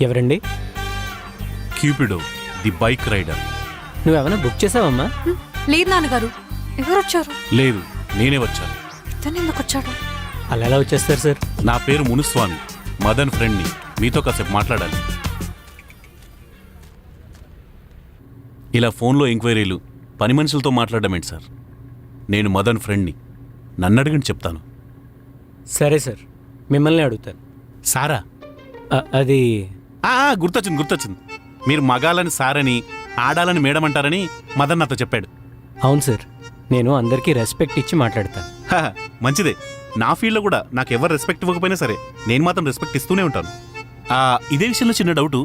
ఎవరండి? క్యూపిడో the bike rider. నువ్వేమైనా book చేసావమ్మా? లేదు నాన్నగారు. ఎవరు వచ్చారు? లేదు, నేనే వచ్చాను. ఇతను ఎందుకు వచ్చాడు? అలా ఎలా వచ్చేస్తారు సార్? నా పేరు మునుస్వామి, మదన్ ఫ్రెండ్ని. మీతో కాసేపు మాట్లాడాలి. ఇలా ఫోన్లో ఎంక్వైరీలు, పని మనుషులతో మాట్లాడడం ఏంటి సార్? నేను మదన్ ఫ్రెండ్ని. నన్ను అడిగిన చెప్తాను. సరే సార్, మిమ్మల్ని అడుగుతాను. సారా? అది గుర్తొచ్చింది. మీరు మగాలని సారని, ఆడాలని మేడం అంటారని మదన్ నాతో చెప్పాడు. అవును సార్, నేను అందరికీ రెస్పెక్ట్ ఇచ్చి మాట్లాడతాను. మంచిదే. నా ఫీల్డ్లో కూడా నాకు ఎవరు రెస్పెక్ట్ ఇవ్వకపోయినా సరే నేను మాత్రం రెస్పెక్ట్ ఇస్తూనే ఉంటాను. ఇదే విషయంలో చిన్న డౌటు,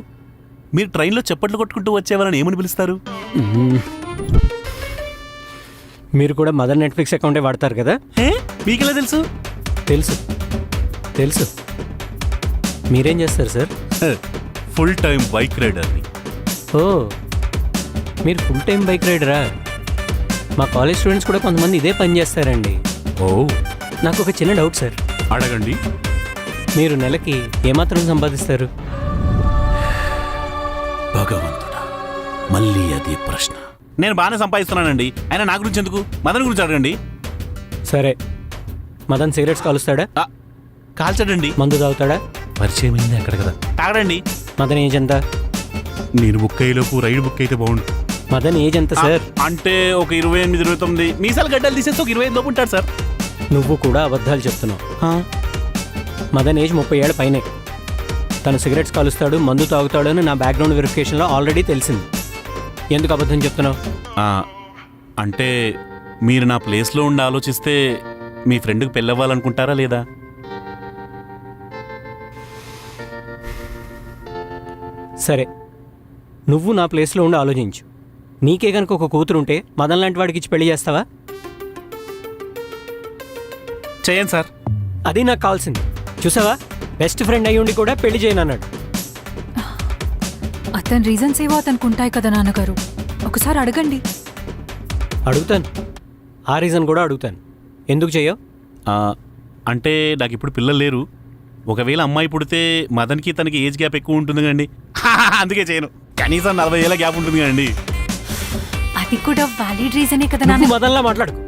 మీరు ట్రైన్లో చప్పట్లు కొట్టుకుంటూ వచ్చేవారని ఏమని పిలుస్తారు? మీరు కూడా మదర్ నెట్ఫ్లిక్స్ అకౌంటే వాడతారు కదా? మీకెలా తెలుసు? తెలుసు. మీరేం చేస్తారు సార్? ఫుల్ టైం బైక్ రైడర్ని. ఓ, మీరు ఫుల్ టైం బైక్ రైడరా? మా కాలేజ్ స్టూడెంట్స్ కూడా కొంతమంది ఇదే పని చేస్తారండి. ఓ, నాకు ఒక చిన్న డౌట్ సార్. అడగండి. మీరు నెలకి ఏమాత్రం సంపాదిస్తారు? భగవంతుడా, మళ్ళీ అదే ప్రశ్న. నేను బాగానే సంపాదిస్తున్నానండి. అయినా నా గురించి ఎందుకు? మదన్ గురించి అడగండి. సరే, మదన్ సిగరెట్స్ కాలుస్తాడా? కాల్చడండి. మందు తాగుతాడా? పరిచయం అయింది అక్కడ కదా. తాగడండి. మదన్ ఏజ్ ఎంత? నేను బుక్ అయ్యేలోపు రైడ్ బుక్ అయితే బాగుండు. మదన్ ఏజ్ ఎంత సార్? అంటే ఒక 28, 29. మీసాలు గడ్డలు తీసేస్తే ఒక 25 లోపు ఉంటాడు సార్. నువ్వు కూడా అబద్ధాలు చెప్తున్నావు. మదన్ ఏజ్ 30 ఏళ్ళ పైనే. తను సిగరెట్స్ కాలుస్తాడు, మందు తాగుతాడు అని నా బ్యాక్గ్రౌండ్ వెరిఫికేషన్లో ఆల్రెడీ తెలిసింది. ఎందుకు అబద్ధం చెప్తున్నావు? అంటే మీరు నా ప్లేస్లో ఉండి ఆలోచిస్తే మీ ఫ్రెండ్కి పెళ్ళవ్వాలనుకుంటారా లేదా? సరే, నువ్వు నా ప్లేస్లో ఉండి ఆలోచించు. నీకే కనుక ఒక కూతురుంటే మదన్ లాంటి వాడికి ఇచ్చి పెళ్లి చేస్తావా? చేయండి సార్. అది నాకు కావాల్సింది. చూసావా, బెస్ట్ ఫ్రెండ్ అయ్యుండి కూడా పెళ్లి చేయనన్నాడు. అతని రీజన్స్ ఏవో అతనికి ఉంటాయి కదా నాన్నగారు, ఒకసారి అడగండి. అడుగుతాను, ఆ రీజన్ కూడా అడుగుతాను. ఎందుకు చెయ్యవు? అంటే నాకు ఇప్పుడు పిల్లలు లేరు. ఒకవేళ అమ్మాయి పుడితే మదన్కి తనకి ఏజ్ గ్యాప్ ఎక్కువ ఉంటుంది కదండి. అందుకే చేయను. కనీసం 40 ఏళ్ళ గ్యాప్ ఉంటుంది కదండి. అది కూడా వ్యాలిడ్ రీజనే కదా నువ్వు నాన్న. మదన్లా మాట్లాడుకో.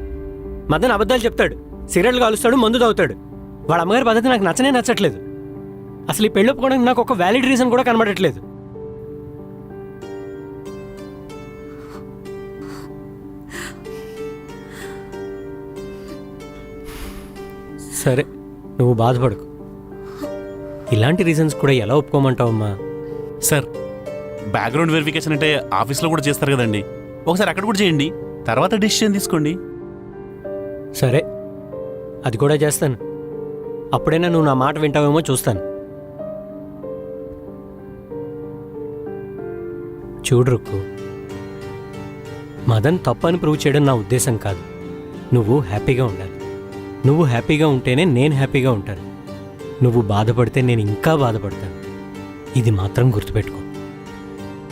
మదన్ అబద్ధాలు చెప్తాడు, సిగరెట్లు కాలుస్తాడు, మందు తాగుతాడు. వాళ్ళ అమ్మగారి పద్ధతి నాకు నచ్చట్లేదు. అసలు ఈ పెళ్ళి ఒప్పుకోవడానికి నాకు ఒక వ్యాలిడ్ రీజన్ కూడా కనబడట్లేదు. సరే, నువ్వు బాధపడకు. ఇలాంటి రీజన్స్ కూడా ఎలా ఒప్పుకోమంటావమ్మా? సార్, బ్యాక్గ్రౌండ్ వెరిఫికేషన్ అంటే ఆఫీస్లో కూడా చేస్తారు కదండి. ఒకసారి అక్కడ కూడా చేయండి, తర్వాత డిసిషన్ తీసుకోండి. సరే, అది కూడా చేస్తాను. అప్పుడైనా నువ్వు నా మాట వింటావేమో చూస్తాను. చూడు రుక్కు, మదన్ తప్పని ప్రూవ్ చేయడం నా ఉద్దేశం కాదు. నువ్వు హ్యాపీగా ఉండాలి. నువ్వు హ్యాపీగా ఉంటేనే నేను హ్యాపీగా ఉంటాను. నువ్వు బాధపడితే నేను ఇంకా బాధపడతాను. ఇది మాత్రం గుర్తుపెట్టుకో.